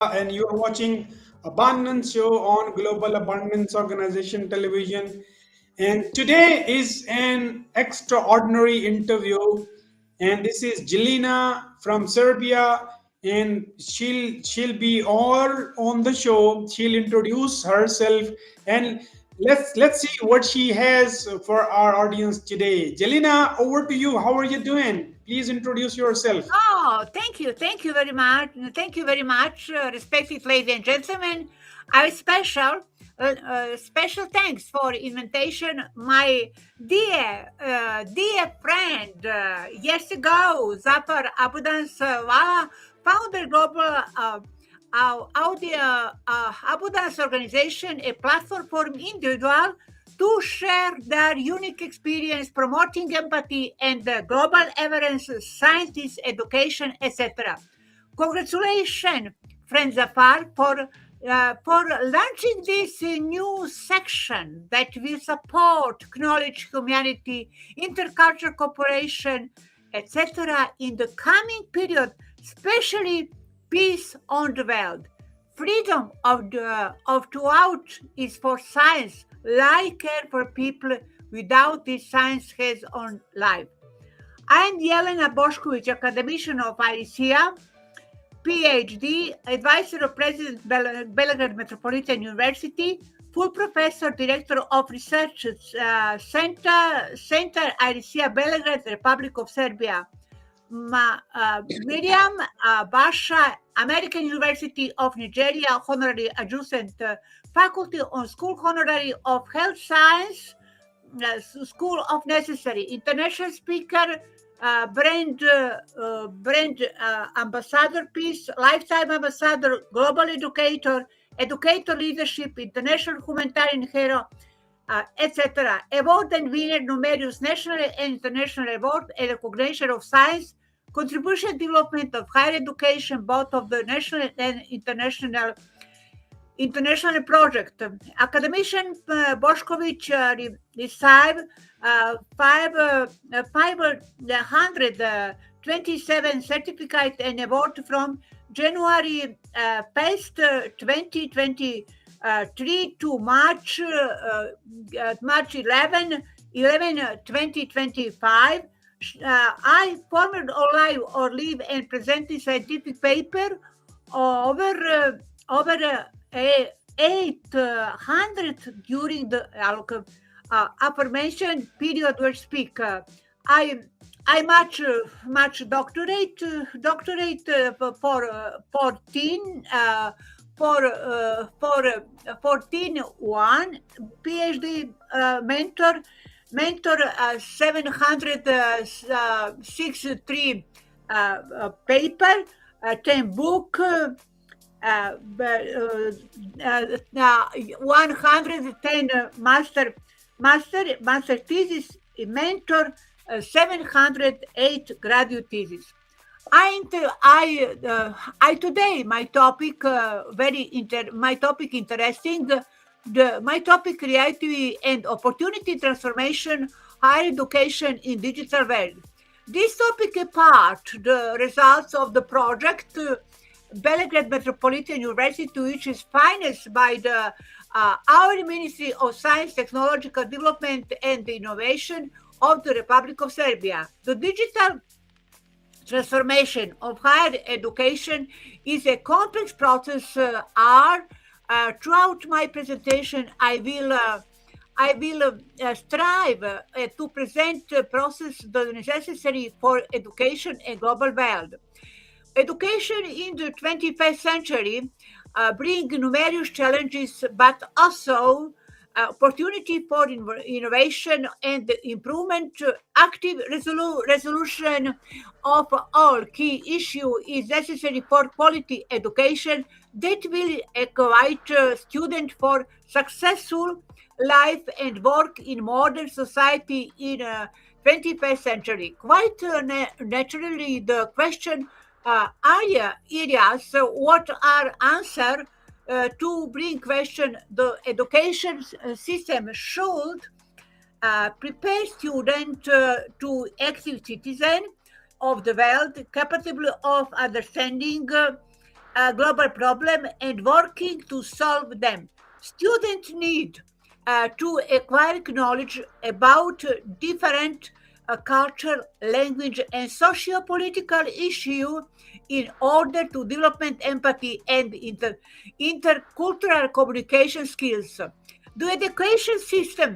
and you are watching Abundance Show on Global Abundance Organization Television. And today is an extraordinary interview, and this is Jelena from Serbia, and she'll be all on the show. She'll introduce herself, and let's see what she has for our audience today. Jelena, over to you. How are you doing? Please introduce yourself. Oh, thank you. Thank you very much. Thank you very much, respected ladies and gentlemen. I special thanks for invitation, my dear friend. Years ago, Zafar Abundance founder global Abundance organization, a platform for individual to share their unique experience promoting empathy and global awareness, science, education, etc. Congratulations, friends Zafar, for launching this new section that will support knowledge, humanity, intercultural cooperation, etc. in the coming period, especially peace on the world. Freedom of thought is for science, like care for people without this science has on life. I'm Jelena Bošković, academician of IRISIA, PhD, advisor of President Belgrade Metropolitan University, full professor, director of research Center IRISIA Belgrade, Republic of Serbia. Miriam Basha, American University of Nigeria, honorary adjunct faculty on School Honorary of Health Science, School of Necessary, international speaker, brand ambassador, peace, lifetime ambassador, global educator, educator leadership, international humanitarian hero, etc. Award and winner numerous national and international award and recognition of science, contribution development of higher education, both of the national and international project. Academician Bošković received 527 certificate and award from January past 2023 to March 11, 2025. I formed live or live and presented scientific paper over 800 during the aforementioned period where speak. I much doctorate for 14 one PhD mentor 763 paper, 10 book, 110 master thesis, mentor, 708 graduate thesis. I today my topic interesting. My topic creativity and opportunity transformation, higher education in digital world. This topic apart the results of the project Belgrade Metropolitan University, which is financed by the our Ministry of Science, Technological Development and Innovation of the Republic of Serbia. The digital transformation of higher education is a complex process. Throughout my presentation, I will strive to present the process that is necessary for education and global world. Education in the 21st century bring numerous challenges, but also opportunity for innovation and improvement. Active resolution of all key issue is necessary for quality education that will equip student for successful life and work in modern society in 21st century. Quite naturally, the question areas what are answer to bring question the education system should prepare student to active citizen of the world, capable of understanding global problem and working to solve them. Students need to acquire knowledge about different culture, language, and socio-political issue in order to develop empathy and intercultural communication skills. The education system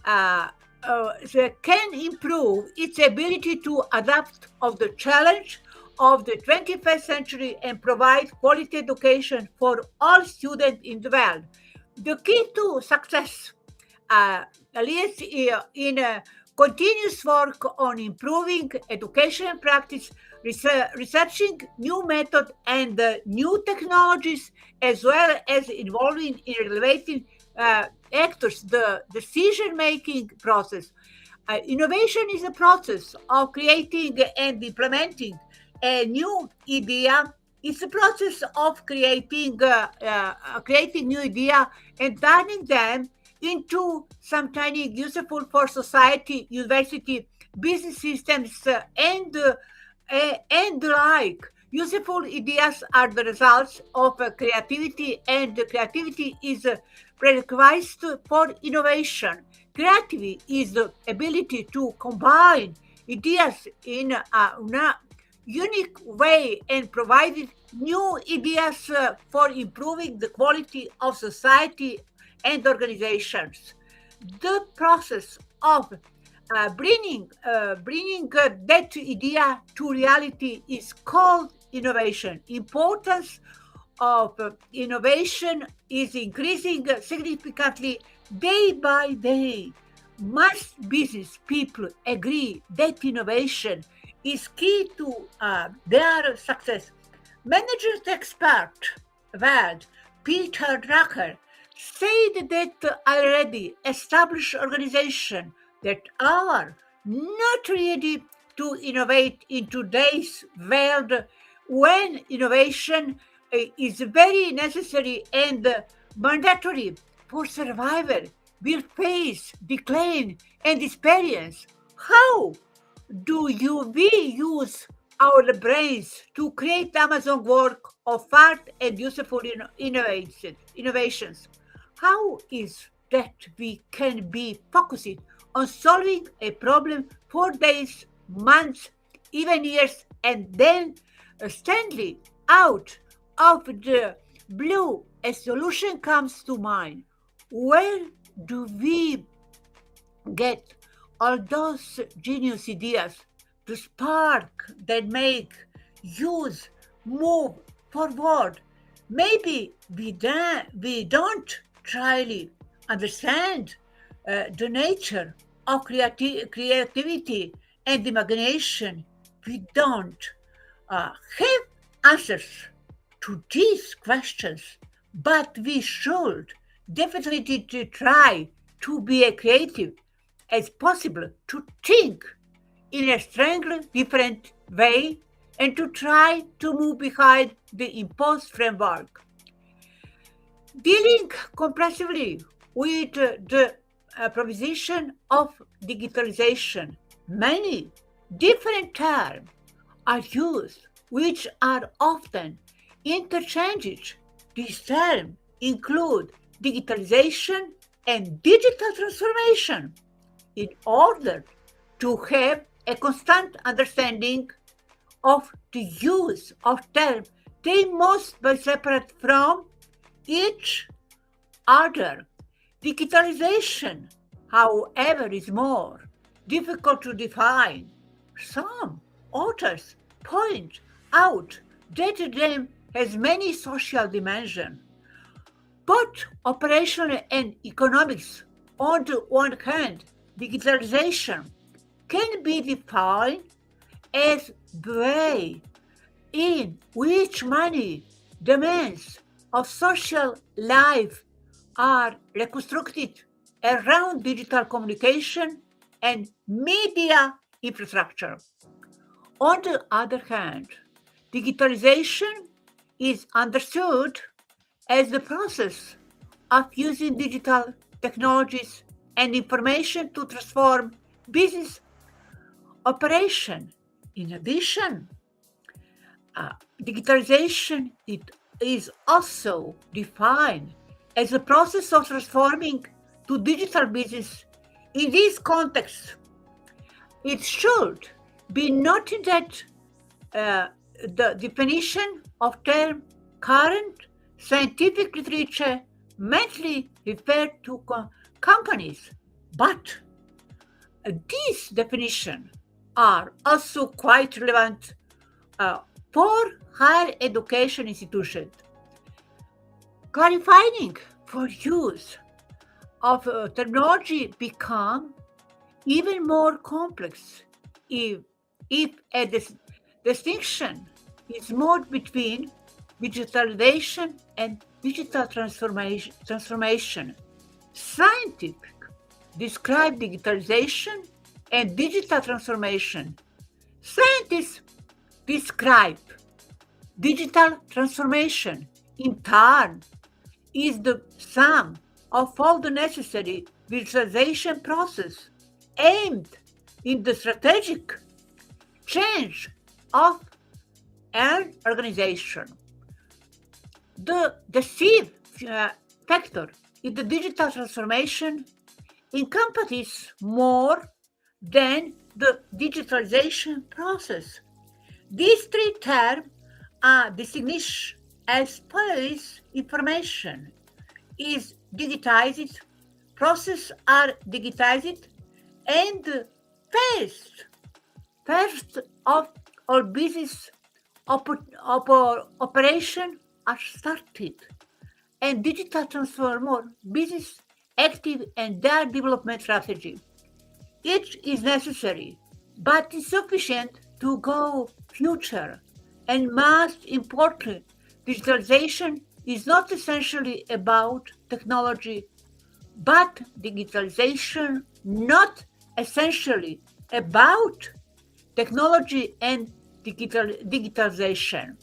uh, can improve its ability to adapt of the challenge of the 21st century and provide quality education for all students in the world. The key to success uh, lies in continuous work on improving education practice, researching new methods and new technologies, as well as involving in relevant actors the decision-making process. Innovation is a process of creating and implementing a new idea. It's a process of creating new idea and turning them into something useful for society, university, business systems, and the like. Useful ideas are the results of creativity, and creativity is a prerequisite for innovation. Creativity is the ability to combine ideas in a unique way and provide new ideas for improving the quality of society and organizations. The process of bringing that idea to reality is called innovation. Importance of innovation is increasing significantly day by day. Most business people agree that innovation is key to their success. Managers expert world Peter Drucker said that already established organizations that are not ready to innovate in today's world when innovation is very necessary and mandatory for survival will face decline and experience. How do we use our brains to create Amazon work of art and useful innovations? How is that we can be focused on solving a problem for days, months, even years, and then suddenly out of the blue a solution comes to mind? Where do we get all those genius ideas, the spark that make use move forward? Maybe we don't truly understand the nature of creativity and imagination. We don't have answers to these questions, but we should definitely to try to be a creative as possible, to think in a strangely different way and to try to move behind the imposed framework. Dealing comprehensively with the proposition of digitalization, many different terms are used which are often interchanged. These terms include digitalization and digital transformation. In order to have a constant understanding of the use of terms, they must be separate from each other. Digitalization, however, is more difficult to define. Some authors point out that the term has many social dimensions, both operational and economics. On the one hand, digitalization can be defined as the way in which many demands of social life are reconstructed around digital communication and media infrastructure. On the other hand, digitalization is understood as the process of using digital technologies and information to transform business operation. In addition, digitalization it is also defined as a process of transforming to digital business. In this context, it should be noted that uh, the definition of term current scientific literature mainly refer to companies, but these definitions are also quite relevant uh, for higher education institutions, clarifying for use of technology become even more complex if, if a distinction is made between digitalization and digital transformation. Scientific describe digitalization and digital transformation. Scientists describe digital transformation in turn is the sum of all the necessary visualization process aimed in the strategic change of an organization. The deceive factor in the digital transformation encompasses more than the digitalization process. These three terms are distinguished as police information is digitized, processes are digitized, and first of all business operation are started, and digital transformer business active and their development strategy. Each is necessary, but insufficient to go future. And most important, digitalization is not essentially about technology, but digitalization not essentially about technology and digitalization.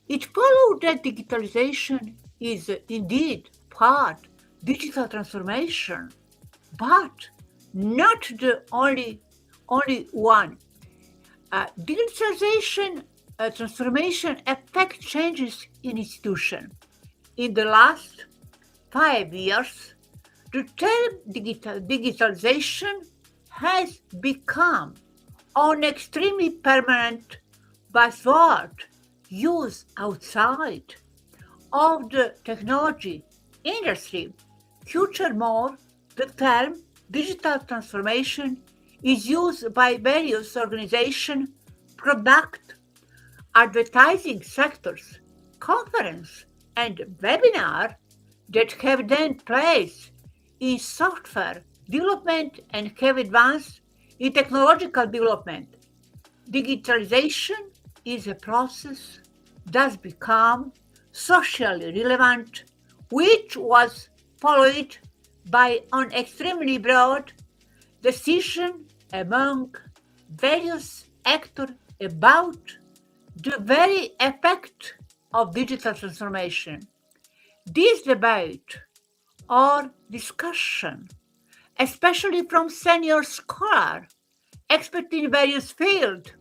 It follows that digitalization is indeed part digital transformation, but not the only one. Digitalization transformation affect changes in institution. In the last 5 years, the term digitalization has become an extremely permanent buzzword used outside of the technology industry. Furthermore, the term digital transformation is used by various organizations, product, advertising sectors, conference, and webinar that have then place in software development and have advanced in technological development. Digitalization is a process that's become socially relevant, which was followed by an extremely broad decision among various actors about the very effect of digital transformation. This debate or discussion, especially from senior scholars, experts in various fields,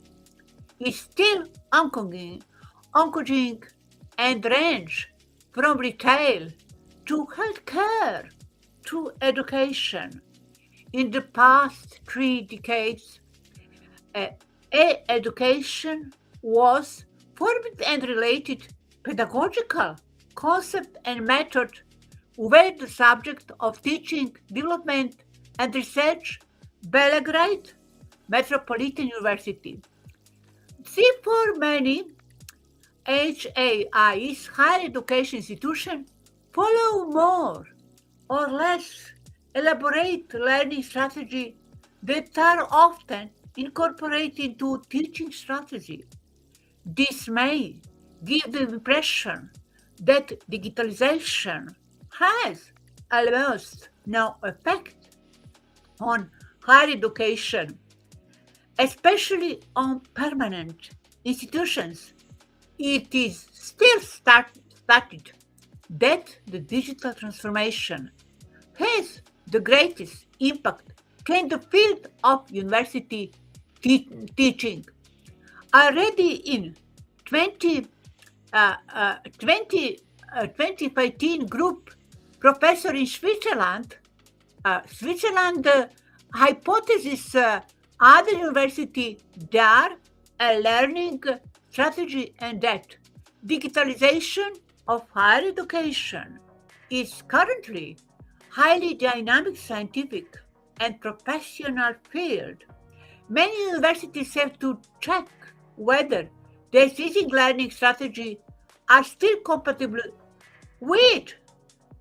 is still ongoing and range from retail to healthcare to education. In the past 3 decades, uh, education was formed and related pedagogical concept and method were the subject of teaching, development, and research Belgrade Metropolitan University. See, for many HAI's higher education institutions follow more or less elaborate learning strategy that are often incorporated into teaching strategy. This may give the impression that digitalization has almost no effect on higher education, especially on permanent institutions. It is still stated that the digital transformation has the greatest impact in the field of university teaching. Already in 2020, 2015 group professor in Switzerland, Switzerland hypothesis other university there a learning strategy and that digitalization of higher education is currently highly dynamic scientific and professional field. Many universities have to check whether their teaching learning strategy are still compatible with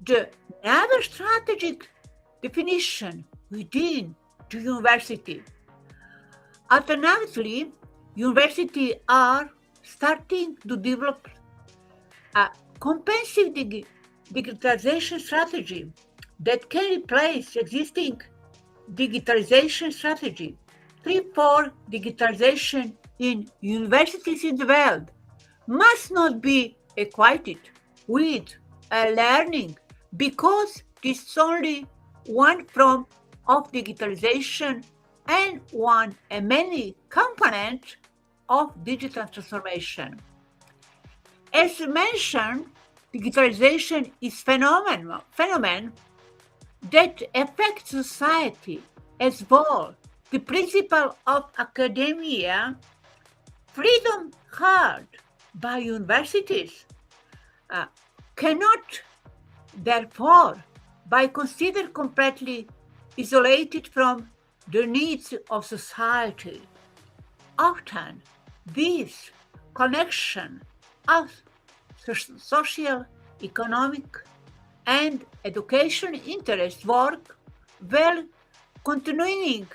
the never strategic definition within the university. Alternatively, universities are starting to develop a comprehensive digitalization strategy that can replace existing digitalization strategy. Three, four, digitalization in universities in the world must not be equated with learning because this is only one form of digitalization and one and many components of digital transformation. As mentioned, digitalization is phenomenon that affects society as well. The principle of academia, freedom held by universities, cannot therefore be considered completely isolated from the needs of society. Often, this connection of social, economic, and education interests work well continuing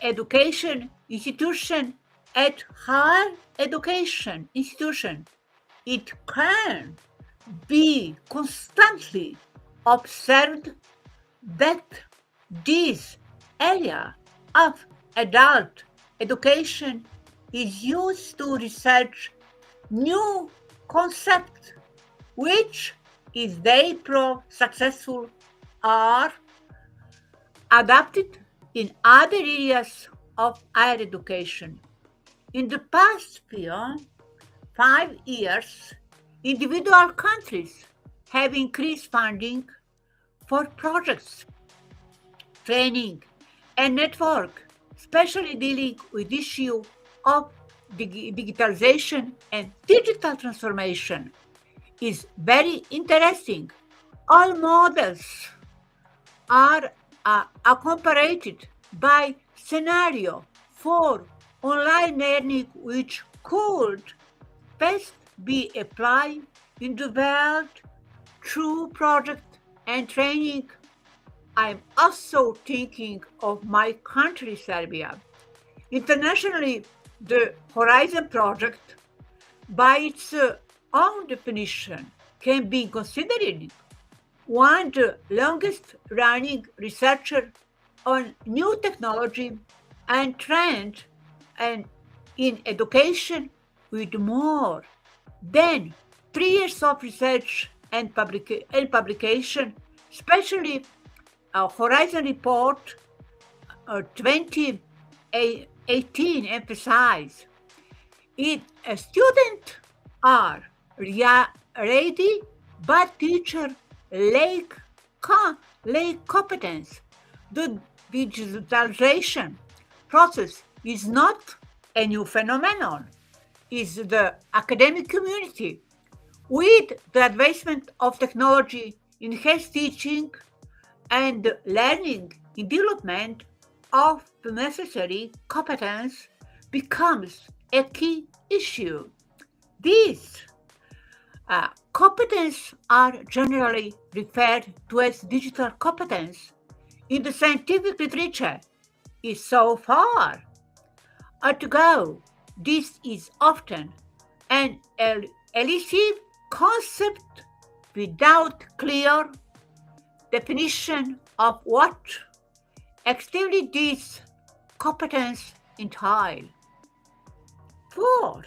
education institution at higher education institution. It can be constantly observed that this area of adult education is used to research new concepts which, if they prove successful, are adapted in other areas of higher education. In the past 5 years, individual countries have increased funding for projects, training, and network, especially dealing with the issue of digitalization and digital transformation is very interesting. All models are accompanied by scenario for online learning which could best be applied in the world through project and training. I'm also thinking of my country, Serbia. Internationally, the Horizon project, by its own definition, can be considered one of the longest running researcher on new technology and trend and in education with more than 3 years of research and publication, especially Horizon Report 2018 emphasized it. Students are ready, but teacher lack competence. The digitalization process is not a new phenomenon. It's the academic community with the advancement of technology, enhanced teaching and learning in development of the necessary competence becomes a key issue. These competence are generally referred to as digital competence in the scientific literature. Is so far to go. This is often an elusive concept without clear definition of what actively this competence entail. For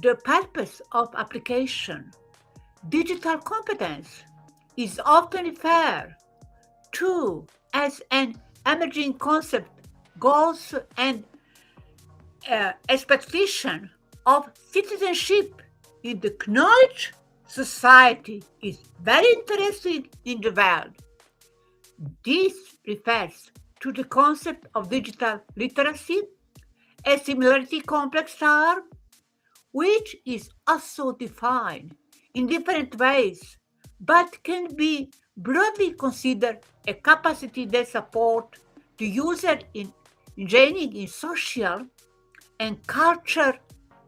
the purpose of application, digital competence is often referred to as an emerging concept, goals and expectation of citizenship in the knowledge society is very interested in the world. This refers to the concept of digital literacy, a similarity complex term, which is also defined in different ways, but can be broadly considered a capacity that supports the user in engaging in social and culture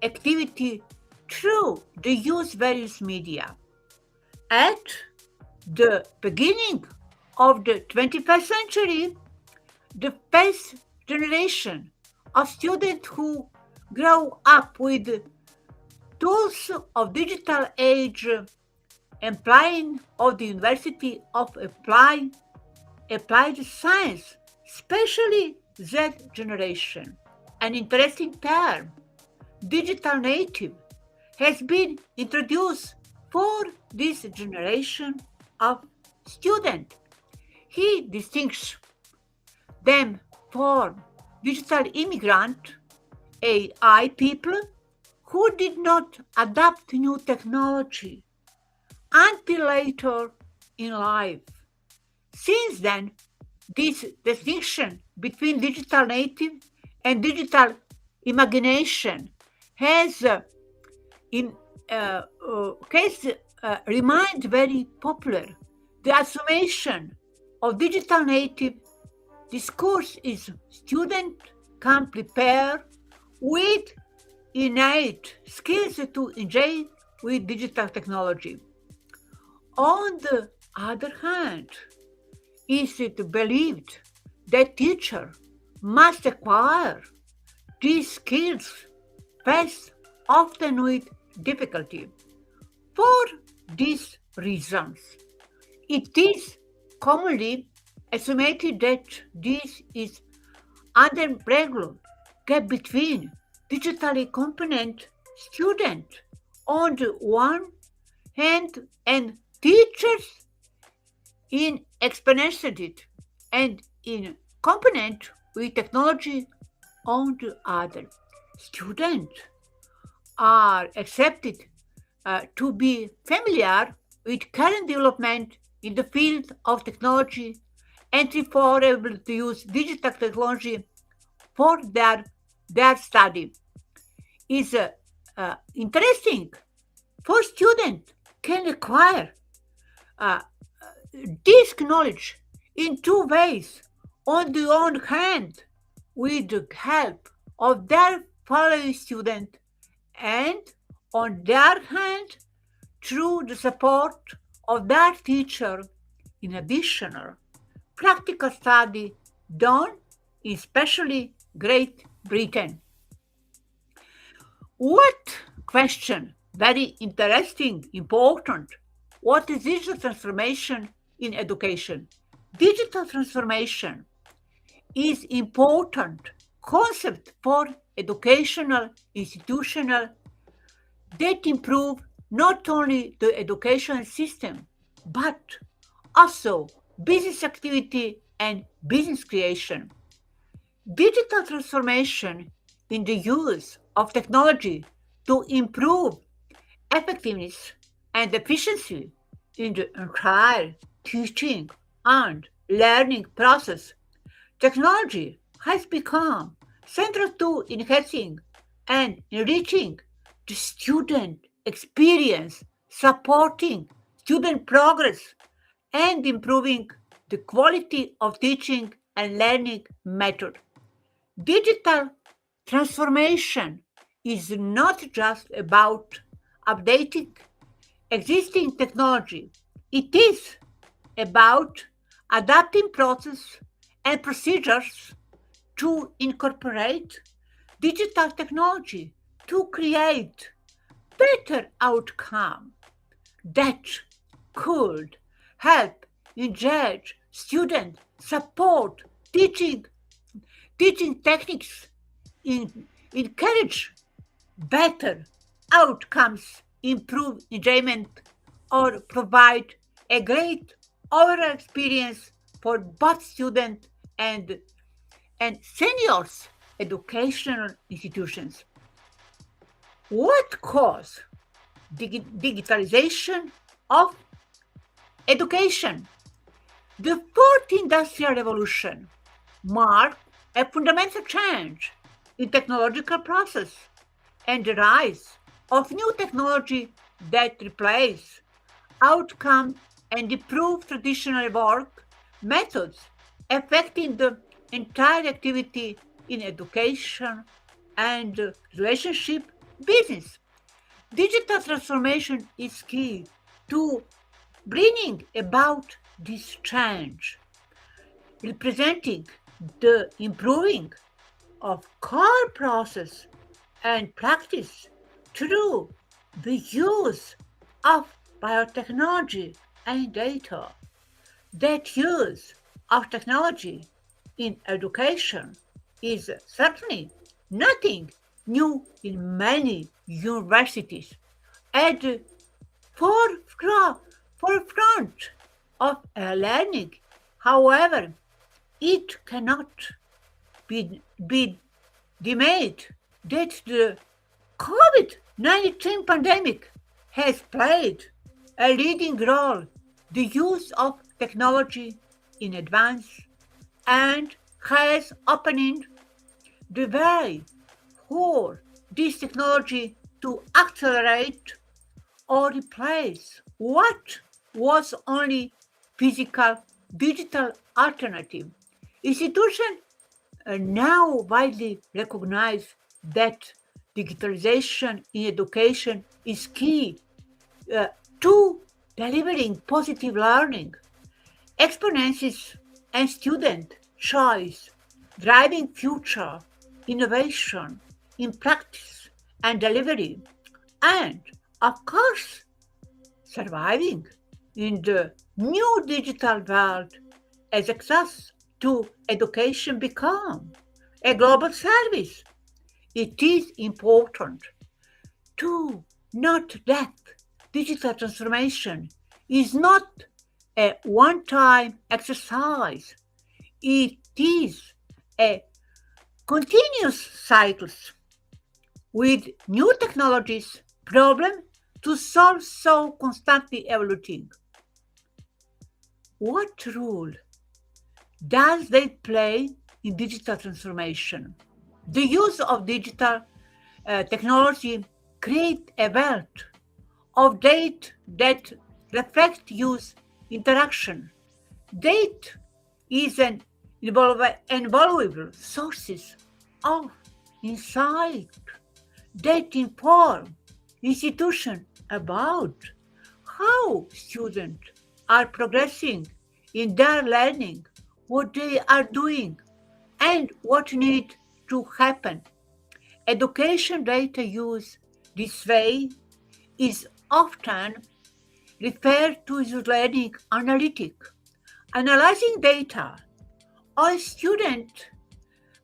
activity through the use various media. At the beginning of the 21st century, the first generation of students who grow up with tools of digital age implying of the University of Applied Science, especially Z generation. An interesting term, digital native, has been introduced for this generation of students. He distinguishes them from digital immigrant AI people who did not adapt to new technology until later in life. Since then, this distinction between digital native and digital imagination has in case remained very popular. The assumption of digital native discourse is student can prepare with innate skills to engage with digital technology. On the other hand, is it believed that teacher must acquire these skills first, often with difficulty. For these reasons, it is commonly estimated that this is unbreakable gap between digitally competent student on the one hand and teachers in exponentiated and in component with technology on the other. Students are accepted to be familiar with current development in the field of technology and therefore able to use digital technology for their study. Is interesting for students can acquire uh, this knowledge in two ways. On the one hand, with the help of their fellow student, and on the other hand, through the support of their teacher in additional practical study done in especially Great Britain. What question? Very interesting, important. What is digital transformation in education? Digital transformation is important concept for educational institutional that improve not only the education system but also business activity and business creation. Digital transformation in the use of technology to improve effectiveness and efficiency in the entire teaching and learning process. Technology has become central to enhancing and enriching the student experience, supporting student progress, and improving the quality of teaching and learning method. Digital transformation is not just about updating existing technology. It is about adapting process and procedures to incorporate digital technology to create better outcome that could help engage students, support teaching techniques, encourage better outcomes, improve enjoyment, or provide a great overall experience for both students and seniors educational institutions. What cause digitalization of education. The fourth industrial revolution marked a fundamental change in technological process and the rise of new technology that replace outcome and improve traditional work methods affecting the entire activity in education and relationship business. Digital transformation is key to bringing about this change, representing the improving of core process and practice through the use of biotechnology and data. That use of technology in education is certainly nothing new in many universities. At the forefront of learning, however, it cannot be denied that the COVID-19 pandemic has played a leading role. The use of technology in advance and has opened the way for this technology to accelerate or replace what was only physical digital alternative. Institutions now widely recognize that digitalization in education is key uh, to delivering positive learning experiences and student choice, driving future innovation in practice and delivery, and of course, surviving in the new digital world as access to education become a global service. It is important to note that digital transformation is not a one-time exercise. It is a continuous cycle with new technologies, problem to solve so constantly evolving. What role does they play in digital transformation? The use of digital technology create a wealth of data that reflect use interaction. Data is an invaluable sources of insight that inform institution about how students are progressing in their learning, what they are doing, and what need to happen. Education data use this way is often referred to as learning analytic, analyzing data on student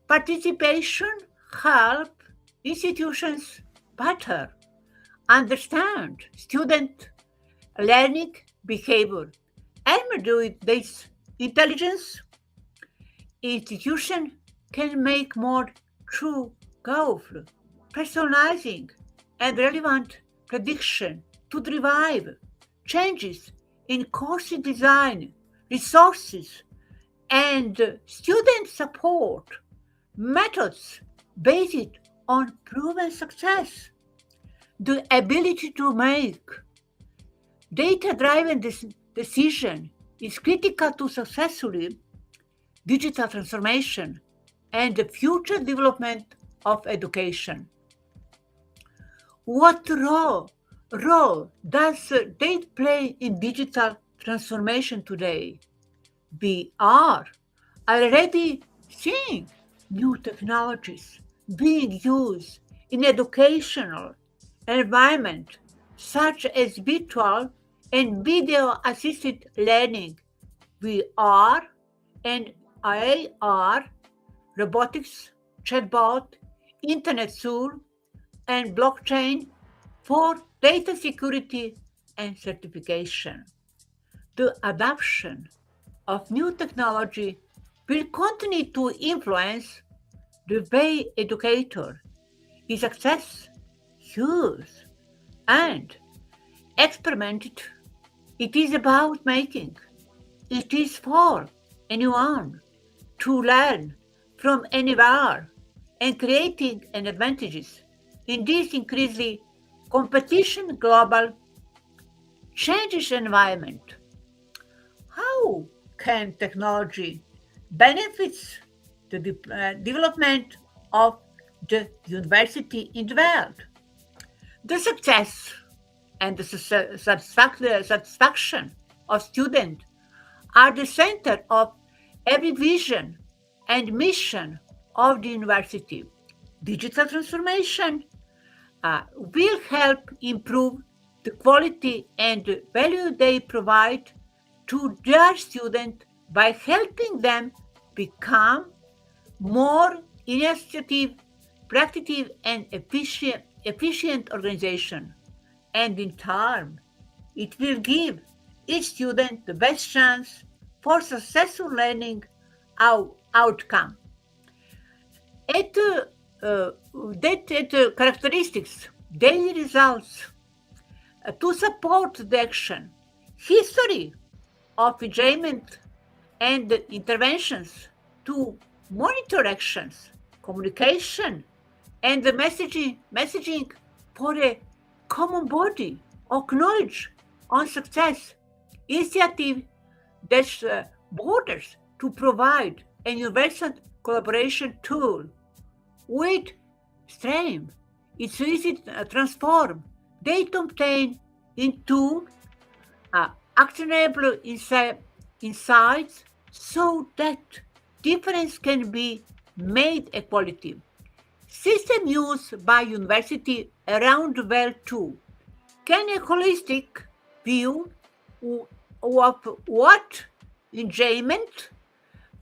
participation help institutions better understand student learning behavior. And with this intelligence, institution can make more true GAOtv, personalizing and relevant prediction to drive changes in course design, resources, and student support methods based on proven success. The ability to make data-driven decision is critical to successfully digital transformation and the future development of education. What role does data play in digital transformation today? We are already seeing new technologies being used in educational environment such as virtual and video assisted learning, VR and AR, robotics, chatbot, internet tool, and blockchain for data security and certification. The adoption of new technology will continue to influence the way educator is access, use, and experimented. It is about making. It is for anyone to learn from anywhere and creating an advantages in this increasingly competition global changes environment. How can technology benefits the development of the university in the world? The success and the satisfaction of students are the center of every vision and mission of the university. Digital transformation will help improve the quality and value they provide to their students by helping them become more initiative, practical, and efficient organization. And in turn, it will give each student the best chance for successful learning outcome. At characteristics, daily results to support the action, history of enjoyment and interventions to monitor actions, communication, and the messaging for a common body of knowledge on success, initiative that borders to provide a universal collaboration tool with stream. It's easy to transform data obtained into actionable insights so that difference can be made equality. System used by university around the world too can a holistic view of what enjoyment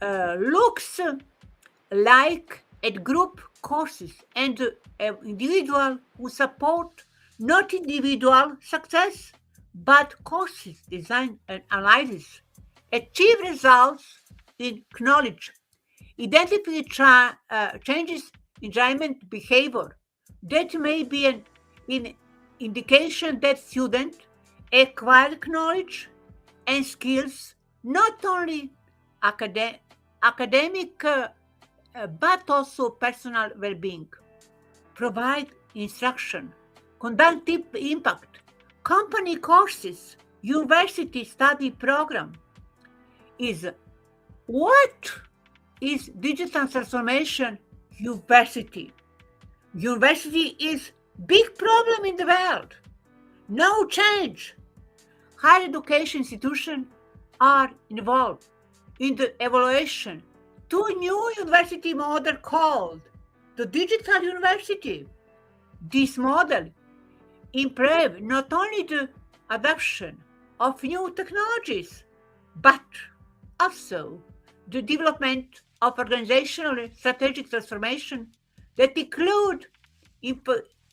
looks like at group courses and individual who support not individual success but courses design and analysis achieve results in knowledge identify changes enjoyment behavior that may be an indication that students acquire knowledge and skills not only academic but also personal well-being. Provide instruction, conduct deep impact, company courses, university study program is what is digital transformation university. University is big problem in the world. No change. Higher education institutions are involved in the evaluation to a new university model called the digital university. This model improves not only the adoption of new technologies, but also the development of organizational strategic transformation that include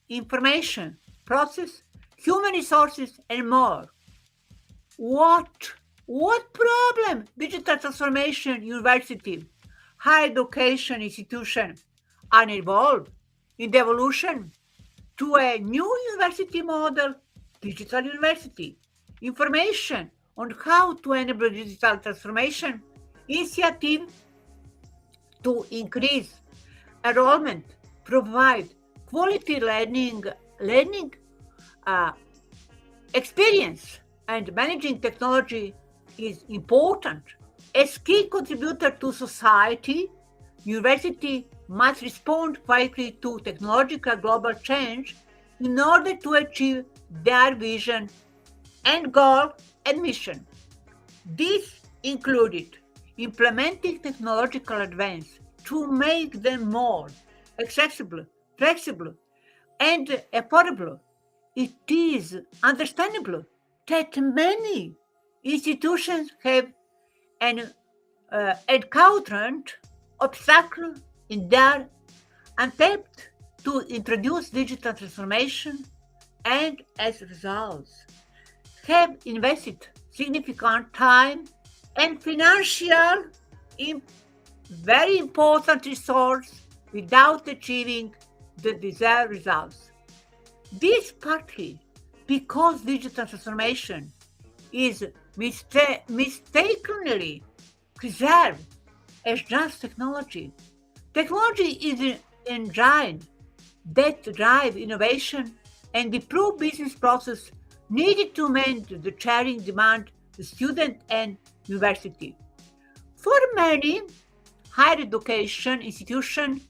information, process, human resources, and more. What? What problem digital transformation university, higher education institution are involved in the evolution to a new university model, digital university. Information on how to enable digital transformation initiative to increase enrollment, provide quality learning uh, experience, and managing technology is important. As key contributor to society, university must respond quickly to technological global change in order to achieve their vision and goal and mission. This included implementing technological advance to make them more accessible, flexible, and affordable. It is understandable that many institutions have an encountered obstacle in their attempt to introduce digital transformation and as a result have invested significant time and financial in very important resource without achieving the desired results. This partly because digital transformation is mistakenly preserved as just technology. Technology is an engine that drive innovation and improve business process needed to meet the changing demand of student and university. For many higher education institutions,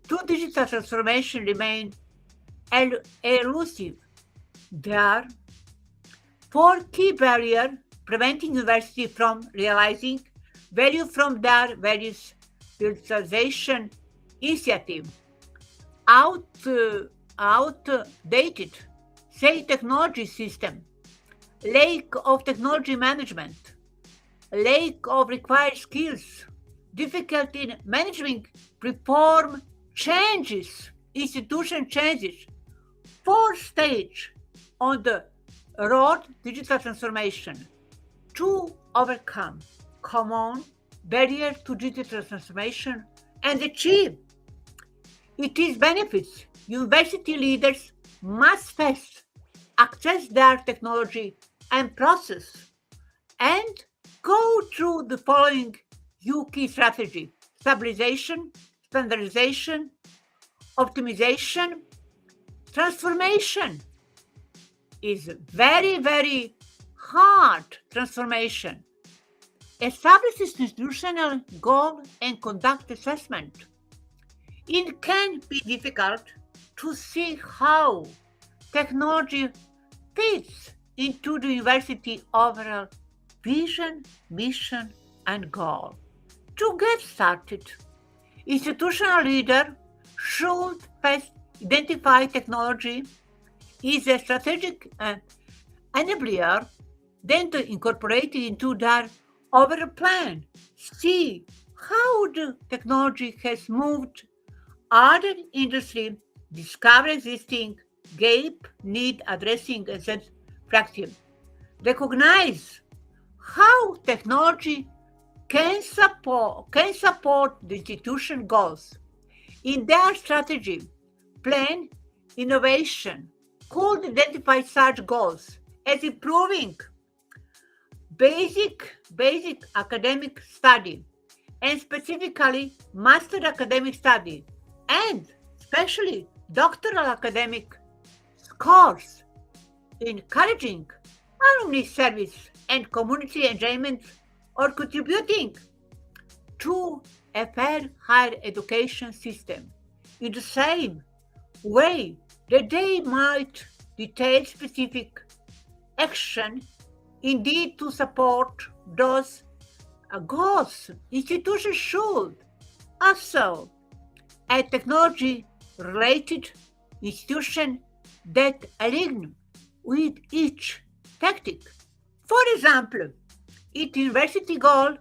to digital transformation remain elusive. There are four key barriers preventing university from realizing value from their various digitalization initiatives. Out, outdated, say technology system, lack of technology management, lack of required skills, difficulty in managing reform changes, institution changes, fourth stage on the road digital transformation to overcome common barrier to digital transformation and achieve its benefits. University leaders must first access their technology and process and go through the following key strategy: stabilization, standardization, optimization, transformation is very, very hard transformation. Establish institutional goal and conduct assessment. It can be difficult to see how technology fits into the university overall vision, mission, and goal. To get started, institutional leader should first identify technology is a strategic enabler, then to incorporate it into their overall plan. See how the technology has moved other industry, discover existing gap need addressing as a practice. Recognize how technology can support the institution goals. In their strategy, plan innovation could identify such goals as improving basic academic study and specifically master academic study and especially doctoral academic scores, encouraging alumni service and community engagement or contributing to a fair higher education system in the same way that they might detail specific action indeed to support those goals. Institutions should also a technology related institution that align with each tactic. For example, its university goal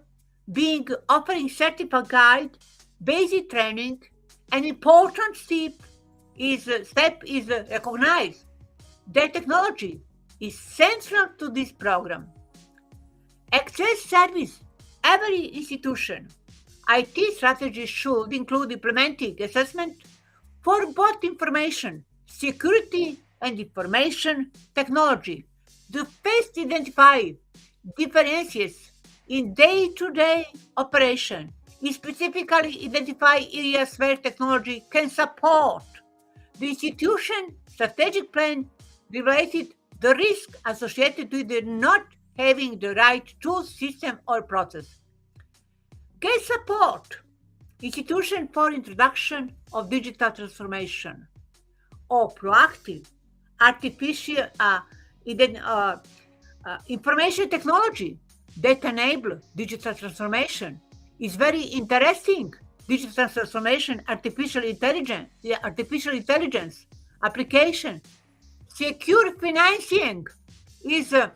being offering certificate guide, basic training, an important step is recognized that technology is central to this program. Access service. Every institution IT strategy should include implementing assessment for both information security and information technology. The first identify differences in day-to-day operation. It specifically identify areas where technology can support the institution strategic plan related the risk associated with the not having the right tool system or process. Get support institution for introduction of digital transformation or proactive artificial information technology that enable digital transformation is very interesting. Digital transformation, artificial intelligence application, secure financing is a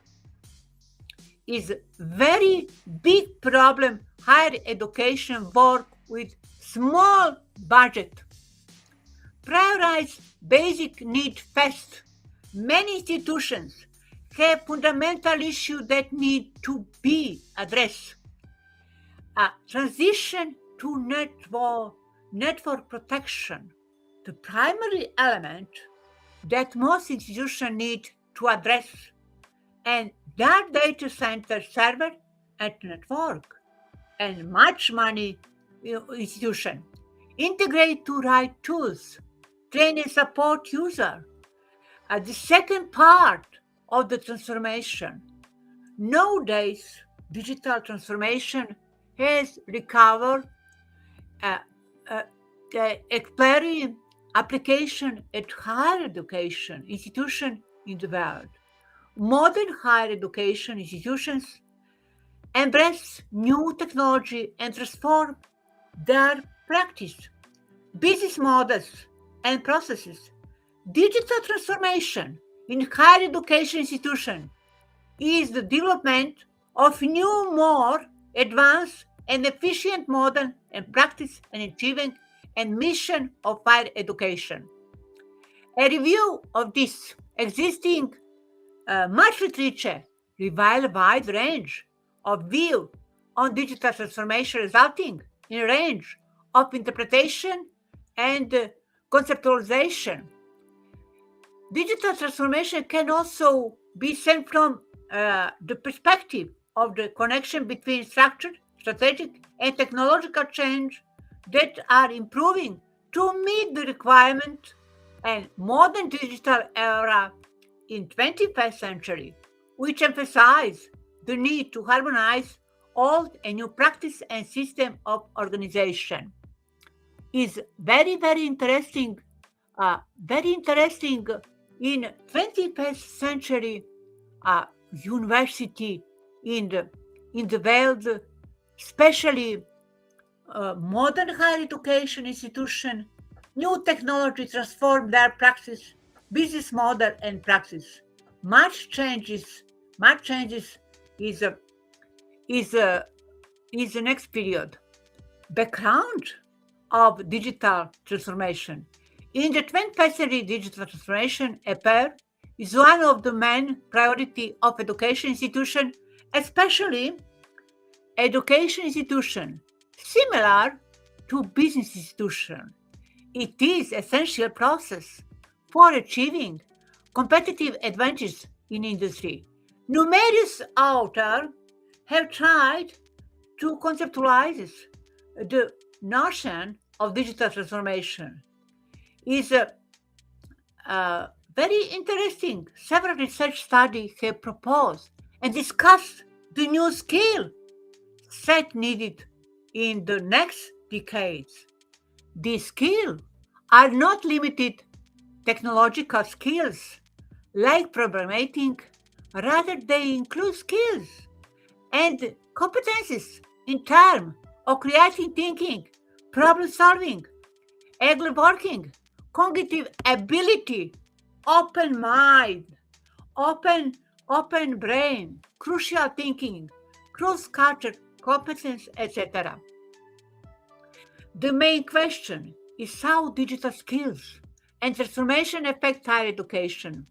very big problem. Higher education work with small budget. Prioritize basic need first. Many institutions have fundamental issues that need to be addressed. A transition to network protection, the primary element that most institutions need to address, and that data center server and network and much money institution integrate to right tools, train and support user. The second part of the transformation. Nowadays, digital transformation has recovered uh, uh, exploring application at higher education institution in the world. Modern higher education institutions embrace new technology and transform their practice, business models, and processes. Digital transformation in higher education institution is the development of new, more advanced and efficient model and practice and achieving and mission of higher education. A review of this existing much literature reveal a wide range of view on digital transformation resulting in a range of interpretation and conceptualization. Digital transformation can also be seen from the perspective of the connection between structured, strategic, and technological change that are improving to meet the requirement and modern digital era in 21st century, which emphasize the need to harmonize old and new practice and system of organization. Is very interesting in 21st century university in the world, especially modern higher education institution, new technology transform their practice, business model and practice. Much changes, much changes is a, is a, is the next period. Background of digital transformation. In the 21st century, digital transformation appear is one of the main priority of education institution, especially education institution, similar to business institution. It is essential process for achieving competitive advantage in industry. Numerous authors have tried to conceptualize the notion of digital transformation. Is very interesting. Several research studies have proposed and discussed the new skill set needed in the next decades. These skills are not limited technological skills like programming, rather they include skills and competencies in terms of creative thinking, problem solving, agile working, cognitive ability, open mind, open open brain, crucial thinking, cross culture competence, etc. The main question is how digital skills and transformation affect higher education.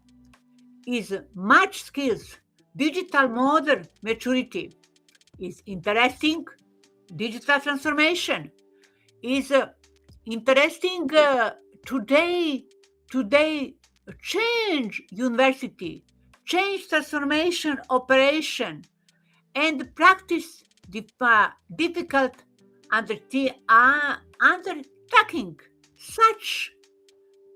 Is much skills, digital modern maturity is interesting. Digital transformation is interesting today change university, change transformation operation, and practice difficult undertaking such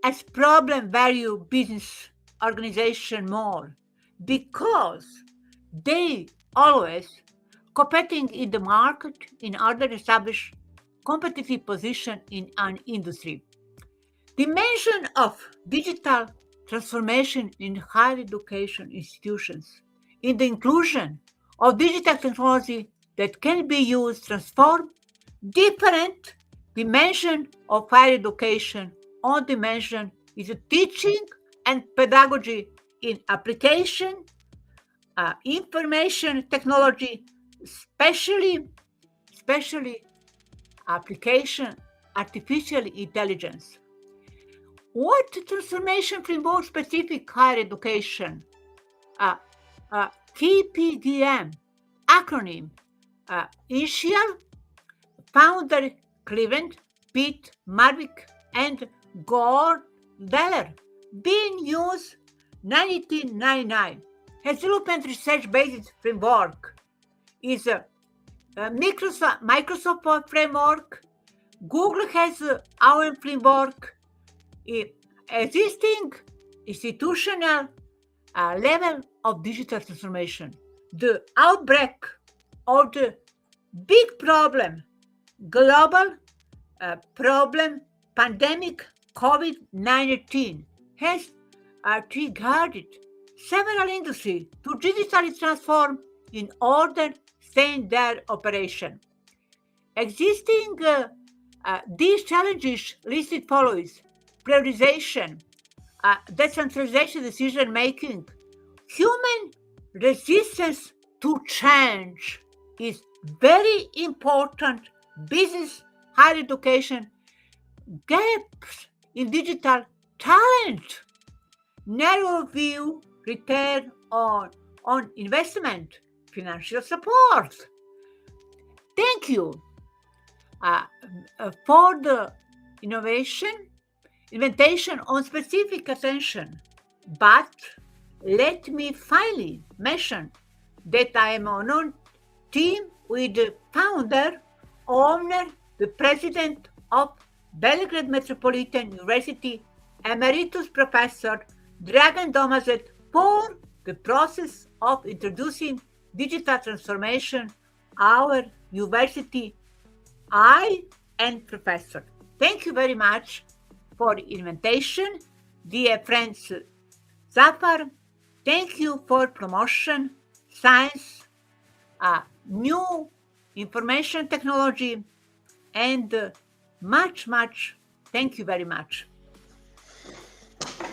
as problem value business organization more because they always competing in the market in order to establish competitive position in an industry. Dimension of digital transformation in higher education institutions in the inclusion of digital technology that can be used to transform different dimension of higher education. One dimension is teaching and pedagogy in application, information technology, especially application artificial intelligence. What transformation framework specific higher education? Uh, TPDM acronym. Initial founder Cleveland, Pete Marwick, and Gord Deller being used 1999. Has development research-based framework is a Microsoft framework. Google has our framework. Existing institutional level of digital transformation. The outbreak of the big problem, global problem, pandemic COVID-19 has triggered several industries to digitally transform in order to sustain their operation. Existing these challenges listed follows: prioritization, decentralization decision making, human resistance to change is very important, business, higher education, gaps in digital talent, narrow view, return on investment, financial support. Thank you for the invitation on specific attention. But let me finally mention that I am on a team with the founder, owner, the president of Belgrade Metropolitan University, Emeritus Professor Dragan Domazet, for the process of introducing digital transformation, our university, I and Professor. Thank you very much for the invitation, dear friends. Zafar, thank you for promotion, science, new information technology, and much, thank you very much.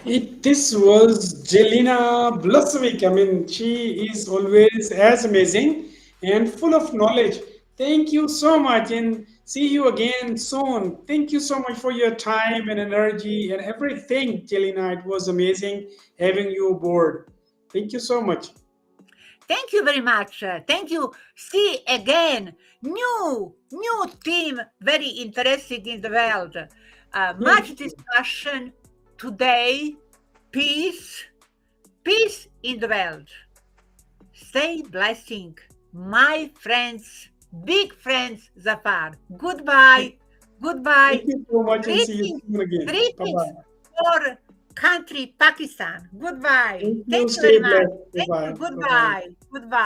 This was Jelena Blasovich. I mean, she is always as amazing and full of knowledge. Thank you so much and see you again soon. Thank you so much for your time and energy and everything, Jelena. It was amazing having you aboard. Thank you so much. Thank you very much. Thank you. See again, new team, very interesting in the world. Much discussion today. Peace in the world. Stay blessing, my friends, big friends, Zafar. Goodbye. Thank you so much and see you soon again. Greetings Bye-bye. for country Pakistan. Goodbye. Thank you. Thank you Stay very much. blessed. Thank Bye-bye. you. Bye-bye. Goodbye.